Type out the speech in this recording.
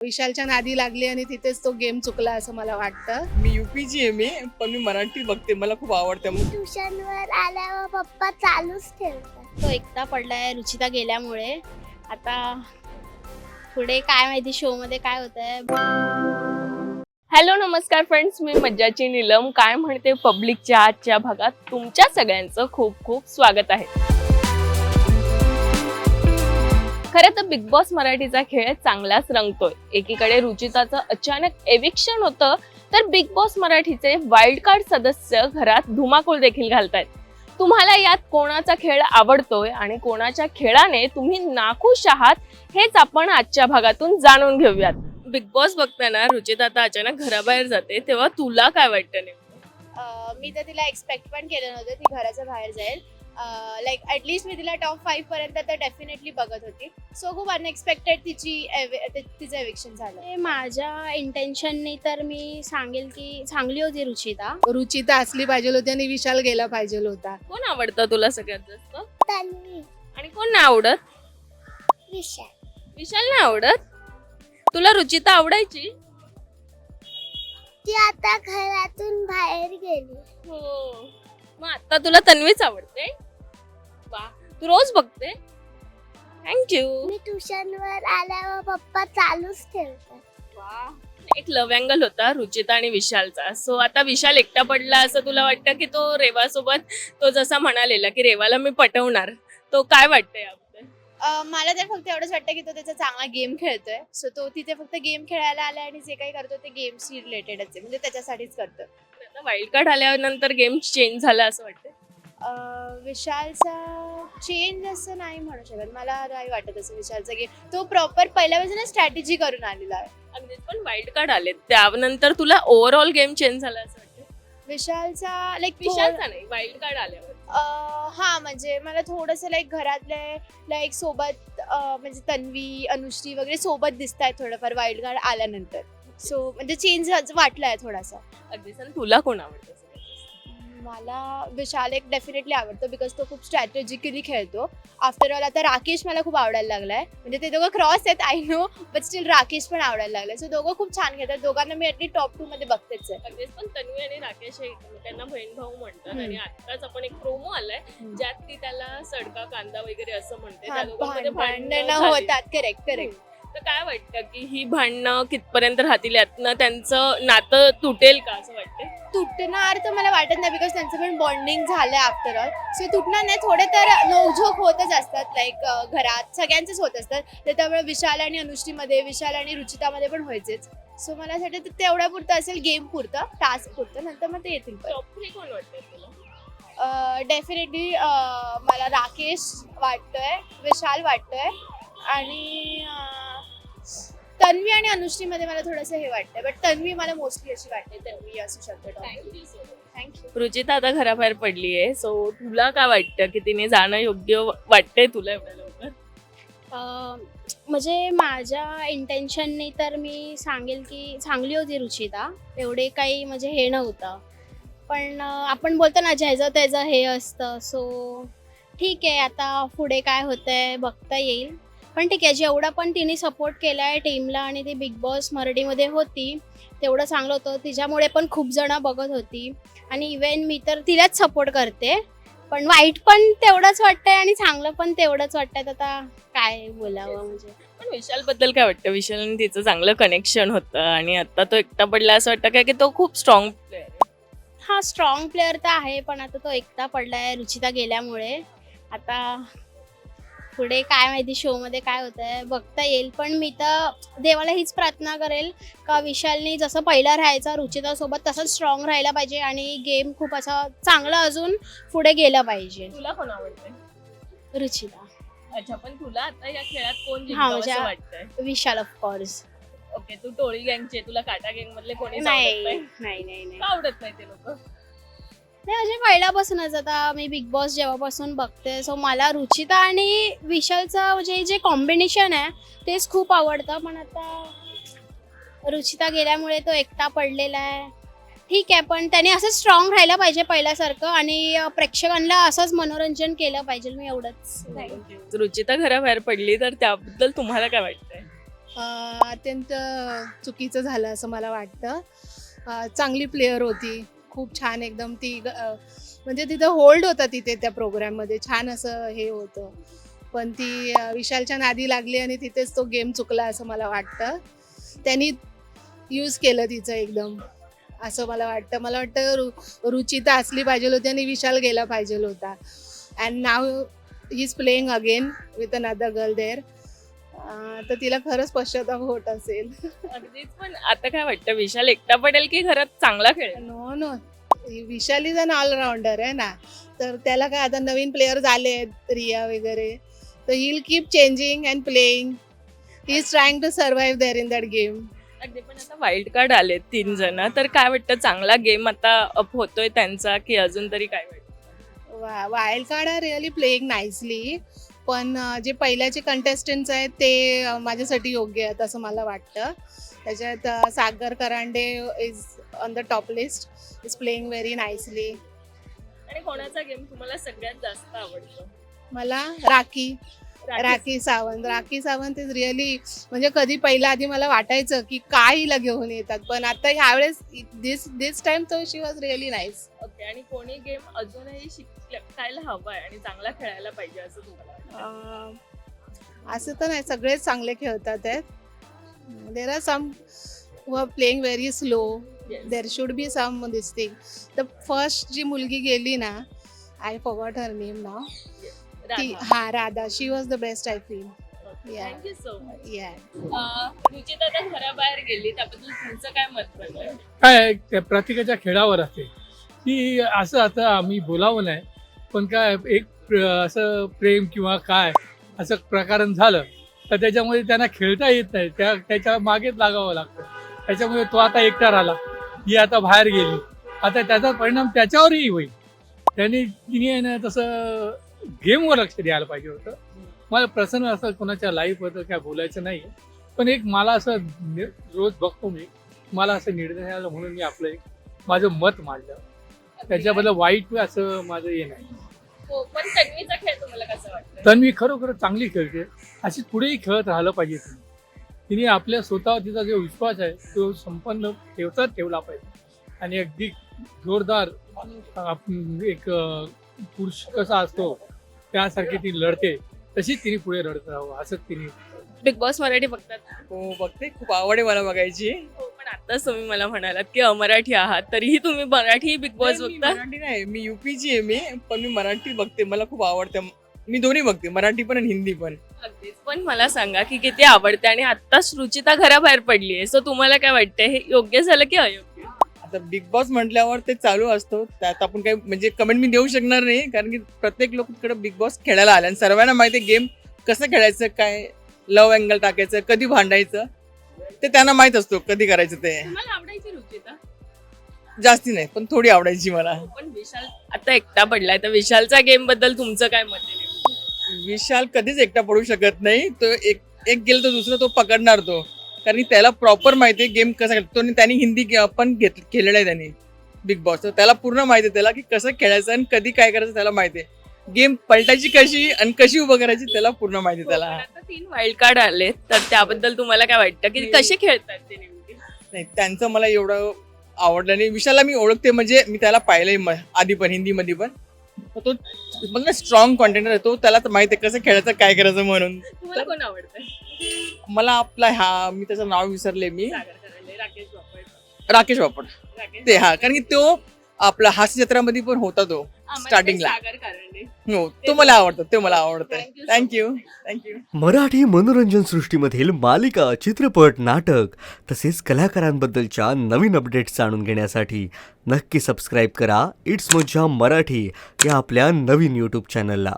विशालच्या नादी लागली आणि तिथेच तो गेम चुकला असं मला वाटतं. मी यूपीची आहे पण मी मराठी बघते, मला खूप आवडतं. ट्युशनवर आल्यावर पप्पा चालूच ठेवतात. तो एकटा पडलाय रुचिता गेल्यामुळे. आता पुढे काय माहिती शो मध्ये काय होतंय. हॅलो नमस्कार फ्रेंड्स, मी मज्जाची नीलम. काय म्हणते पब्लिकच्या आजच्या भागात तुमच्या सगळ्यांचं खूप खूप स्वागत आहे. खरं तर बिग बॉस मराठीचा खेळ चांगलाच रंगतोय. एकीकडे रुचिताचं अचानक एविक्शन होतं, तर बिग बॉस मराठीचे वाईल्ड कार्ड सदस्य घरात धुमाकूळ देखील घालतायत. तुम्हाला यात कोणाचा खेळ आवडतोय आणि कोणाच्या खेळाने तुम्ही नाखुश आहात, हेच आपण आजच्या भागातून जाणून घेऊयात. बिग बॉस बघताना रुचिता आता अचानक घराबाहेर जाते, तेव्हा तुला काय वाटतं नेमकं? मी तर तिला एक्सपेक्ट पण केलं नव्हतं ती घराच्या बाहेर जाईल. लाईक ॲटलिस्ट मी तिला टॉप 5 पर्यंत तर डेफिनेटली बघत होती. सो खूप अनएक्सपेक्टेड तिचं एविक्शन झालं. माझ्या इंटेन्शननी तर मी सांगेल की चांगली होती रुचिता. रुचिता असली पाहिजे होती आणि विशाल गेला पाहिजे होता. कोण आवडतं तुला सगळ्यात जास्त तन्वी, आणि कोण नाही आवडत? विशाल. विशाल नाही आवडत? तुला रुचिता आवडायची? ती आता घरातून बाहेर गेली. हो. मग आता तुला तन्वीच आवडते? वा, तू रोज बघते? थँक्यू. मी ट्युशनवर आल्यावर पप्पा चालूच ठेवतात. वा, एक लव्ह अँगल होता रुचिता आणि विशालचा. सो आता विशाल एकटा पडला असं तुला वाटतं की तो रेवासोबत तो जसा म्हणालेला की रेवाला मी पटवणार, तो काय वाटतंय याबद्दल? मला तर फक्त एवढंच वाटतं की तो त्याचा चांगला गेम खेळतोय. सो तो तिथे फक्त गेम खेळायला आलाय आणि जे काही करतो ते गेमशी रिलेटेडच आहे, म्हणजे त्याच्यासाठीच करतो. आता वाईल्ड कार्ड आल्यानंतर गेम चेंज झाला असं वाटतं? विशालचा चेंज असं नाही म्हणू शकत, मला नाही वाटत असं. विशालचा गेम तो प्रॉपर पहिल्यापासून स्ट्रॅटेजी करून आलेला आहे. अगदीच. पण वाईल्ड कार्ड आले त्यानंतर तुला ओव्हरऑल गेम चेंज झाला असं वाटतं? विशालचा लाईक विशालचा नाही, वाईल्ड कार्ड आल्यावर. हा, म्हणजे मला थोडंसं लाईक घरातले लाईक सोबत म्हणजे तन्वी, अनुश्री वगैरे सोबत दिसत आहेत थोडंफार वाईल्ड कार्ड आल्यानंतर. सो म्हणजे चेंज वाटलाय थोडासा. अगदीच. आणि तुला कोण आवडतं? मला विशाल एक डेफिनेटली आवडतो बिकॉज तो खूप स्ट्रॅटेजिकली खेळतो. आफ्टर ऑल आता राकेश मला खूप आवडायला लागलाय. म्हणजे ते दोघं क्रॉस आहेत I know, but still Rakesh पण आवडायला लागलाय. सो दोघं खूप छान खेळतात. दोघांना मी ॲटलीस्ट टॉप 2 मध्ये बघतेच आहे. अगदीच. पण तन्वी आणि राकेश हे त्यांना बहीण भाऊ म्हणतात आणि आताच आपण एक प्रोमो आलाय ज्यात ती त्याला सडका कांदा वगैरे असं म्हणते. त्या दोघांमध्ये भांडणं झाली. होतात. करेक्ट. तर काय वाटतं की ही भांडणं कितपर्यंत राहतील, यातनं त्यांचं नातं तुटेल का असं वाटतं? तुटणार तर मला वाटत नाही बिकॉज त्यांचं पण बॉन्डिंग झालंय आफ्टर ऑल. सो तुटणार नाही. थोडे तर नोकझोक होतच असतात लाईक घरात सगळ्यांचेच होत असतात. तर त्यामुळे विशाल आणि अनुश्रीमध्ये, विशाल आणि रुचितामध्ये पण व्हायचेच. सो मला असं वाटतं तेवढ्या पुरतं असेल, गेम पुरतं, टास्क पुरतं, नंतर मग ते येतील. टॉप 3 कोण वाटतंय तुला? डेफिनेटली मला राकेश वाटतोय, विशाल वाटतोय आणि तन्वी आणि अनुश्रीमध्ये मला थोडंसं हे वाटतंय. बट तन्वी मला मोस्टली अशी वाटते, तन्वी असू शकते. थँक्यू. रुचिता आता घराबाहेर पडली आहे, सो तुला काय वाटतं की तिने जाणं योग्य वाटतंय तुला एवढ्या लवकर? म्हणजे माझ्या इंटेन्शननी तर मी सांगेल की चांगली होती रुचिता. एवढे काही म्हणजे हे नव्हतं. पण आपण बोलतो ना ज्याचं त्याचं हे असतं. सो ठीक आहे, आता पुढे काय होतंय बघता येईल. पण ठीक आहे, जेवढा पण तिने सपोर्ट केला आहे टीमला आणि ती बिग बॉस मराठीमध्ये होती तेवढं चांगलं होतं. तिच्यामुळे पण खूप जणं बघत होती आणि इव्हन मी तर तिलाच सपोर्ट करते. पण वाईट पण तेवढंच वाटतंय आणि चांगलं पण तेवढंच वाटतंय. आता काय बोलावं म्हणजे. पण विशाल बद्दल काय वाटतं? विशाल आणि तिचं चांगलं कनेक्शन होतं आणि आता तो एकटा पडला असं वाटतं काय की तो खूप स्ट्रॉंग प्लेअर आहे? हा, स्ट्रॉंग प्लेअर तर आहे, पण आता तो एकटा पडलाय रुचिता गेल्यामुळे. आता पुढे काय माहिती शो मध्ये काय होतंय बघता येईल. पण मी तर देवाला हीच प्रार्थना करेल का विशालनी जसं पहिला राहायचा रुचिता सोबत तसंच स्ट्रॉंग राहायला पाहिजे आणि गेम खूप असा चांगला अजून पुढे गेला पाहिजे. तुला कोण आवडतंय? रुचिता. अच्छा, पण तुला आता या खेळात कोण हा, जिंकावं म्हणजे असं वाटतंय? विशाल ऑफकोर्स. ओके, तू टोळी गँगचे, तुला काटा गँग मधले कोणी नाही. का आवडत नाही ते लोक? नाही, म्हणजे पहिल्यापासूनच आता मी बिग बॉस जेव्हापासून बघते सो मला रुचिता आणि विशालचं म्हणजे जे कॉम्बिनेशन आहे तेच खूप आवडतं. पण आता रुचिता गेल्यामुळे तो एकटा पडलेला आहे. ठीक आहे, पण त्याने असं स्ट्रॉंग राहायला पाहिजे पहिल्यासारखं आणि प्रेक्षकांना असंच मनोरंजन केलं पाहिजे. मी एवढंच. रुचिता घराबाहेर पडली तर त्याबद्दल तुम्हाला काय वाटतंय? अत्यंत चुकीचं झालं असं मला वाटतं. चांगली प्लेयर होती, खूप छान एकदम ती म्हणजे तिथं होल्ड होता तिथे त्या प्रोग्राममध्ये, छान असं हे होतं. पण ती विशालच्या नादी लागली आणि तिथेच तो गेम चुकला असं मला वाटतं. त्यांनी यूज केलं तिचं एकदम असं मला वाटतं. मला वाटतं रुचिता असली पाहिजे होती आणि विशाल गेला पाहिजे होता. And now he is playing again with another girl there. तर तिला खरंच पश्चाताप होत असेल. अगदीच. पण आता काय वाटतं, विशाल एकटा पडेल की घरात चांगला खेळेल? No no, Vishal is an allrounder आहे ना, तर त्याला काय आता नवीन प्लेयर्स आले आहेत रिया वगैरे, तर he will keep changing and playing. He is trying to survive there in that game. अगदी. पण आता वाईल्ड कार्ड आले 3 जण, तर काय वाटतं, चांगला गेम आता अप होतोय त्यांचा की अजून तरी काय वाटतं? Wild card are really playing nicely. पण जे पहिल्याचे कंटेस्टंट्स आहेत ते माझ्यासाठी योग्य आहेत असं मला वाटतं. त्याच्यात Sagar Karande is on the top list, is playing very nicely. आणि कोणाचा गेम तुम्हाला सगळ्यात जास्त आवडतो? मला राखी सावंत इज रिअली, म्हणजे कधी पहिला आधी मला वाटायचं की काय हिला घेऊन येतात, पण आता ह्यावेळेस दिस टाइम तो शी वॉज रिअली नाईस. ओके. आणि कोणी गेम अजूनही शिकायला हवाय आणि चांगला खेळायला पाहिजे असं तुम्हाला वाटतं? असं तर नाही, सगळेच चांगले खेळतात आहेत. There are some who are playing very slow. There should be some this thing. तर फर्स्ट जी मुलगी गेली ना, आय फॉरगॉट हर नेम नाव, ती Radha, she was the best I feel. Thank you so much. या रुचिता आता घराबाहेर गेली, त्याबद्दल तुमचं काय मत पडलं? काय त्या प्रत्येकाच्या खेळावर असते की असं आता आम्ही बोलावं नाही, पण काय एक असं प्रेम किंवा काय असं प्रकरण झालं तर त्याच्यामध्ये त्यांना खेळता येत नाही, त्याच्या मागेच लागावं लागतं. त्याच्यामुळे तो आता एकटा राहिला, ही आता बाहेर गेली, आता त्याचा परिणाम त्याच्यावरही होईल. तिने ना तसं गेमवर लक्ष द्यायला पाहिजे होतं. मला प्रसन्न असं कोणाच्या लाईफबद्दल काय बोलायचं नाही, पण एक मला असं रोज बघतो मी, मला असं निर्णय आला म्हणून मी आपलं एक माझं मत मांडलं. त्याच्याबद्दल वाईट असं माझं हे नाही. हो, पण तन्वीचा खेळ तुम्हाला कसं वाटतं? तन्वी खरोखर चांगली खेळते, अशी पुढेही खेळत राहिलं पाहिजे. तिने आपल्या स्वतःवर तिचा जो विश्वास आहे तो संपन्न ठेवला पाहिजे. आणि अगदी जोरदार एक पुरुष कसा असतो त्यासारखी ती लढते, तशीच तिने पुढे लढत राहावं असंच तिने. बिग बॉस मराठी बघतात? हो बघते, खूप आवड आहे मला बघायची. हो, पण आताच तुम्ही मला म्हणालात की अमराठी आहात, तरीही तुम्ही मराठी बिग बॉस नाही, मी बघता? मराठी नाही, मी युपीची आहे पण मी मराठी बघते, मला खूप आवडतं. मी दोन्ही बघते, मराठी पण आणि हिंदी पण. अगदीच. पण मला सांगा की किती आवडते, आणि आत्ताच रुचिता घराबाहेर पडली आहे, सो तुम्हाला काय वाटतं, हे योग्य झालं की अयोग्य? आता बिग बॉस म्हटल्यावर ते चालू असतो, त्यात आपण काही म्हणजे कमेंट मी देऊ शकणार नाही, कारण की प्रत्येक लोक तिकडे बिग बॉस खेळायला आले आणि सर्वांना माहिती आहे गेम कसं खेळायचं, काय लव्ह अँगल टाकायचं, कधी भांडायचं, ते त्यांना माहित असतो कधी करायचं. ते तुम्हाला आवडायची रुचिता? जास्ती नाही, पण थोडी आवडायची मला. पण विशाल आता एकटा पडलाय, तर विशालच्या गेम बद्दल तुमचं काय मत आहे? विशाल कधीच एकटा पडू शकत नाही. तो एक गेला तर दुसरा तो पकडणार तो, कारण की त्याला प्रॉपर माहिती आहे गेम कसा खेळतो. त्यांनी हिंदी पण खेळलेलं आहे त्यांनी बिग बॉस, तर त्याला पूर्ण माहिती आहे त्याला की कसं खेळायचं आणि कधी काय करायचं त्याला माहिती आहे. गेम पलटायची कशी आणि कशी उभं करायची त्याला पूर्ण माहिती आहे त्याला. आता 3 वाईल्ड कार्ड आले, तर त्याबद्दल तुम्हाला काय वाटतं की कसे खेळतात ते नेमके? नाही, त्यांचं मला एवढं आवडलं नाही. विशालला मी ओळखते, म्हणजे मी त्याला पाहिलंय आधी पण हिंदीमध्ये पण. तो मला स्ट्रॉंग कॉन्टेंटर आहे, तो त्याला तर माहिती आहे कसं खेळायचं काय करायचं म्हणून. तुम्हाला कोण आवडतं? मला आपला मी त्याचं नाव विसरले, मी सागर करांडे, राकेश बापट. राकेश बापट ते. कारण की तो आपला हास्य जत्रामध्ये पण होता तो स्टार्टिंगला. सागर करांडे. हो, तो मला आवडतो, ते मला आवडतं. Thank you so thank you. Marathi मनोरंजन सृष्टीमधील मालिका, चित्रपट, नाटक तसेच कलाकारांबद्दलच्या नवीन अपडेट्स जाणून घेण्यासाठी नक्की सबस्क्राईब करा इट्स मज्जा मराठी या आपल्या नवीन यूट्यूब चॅनलला.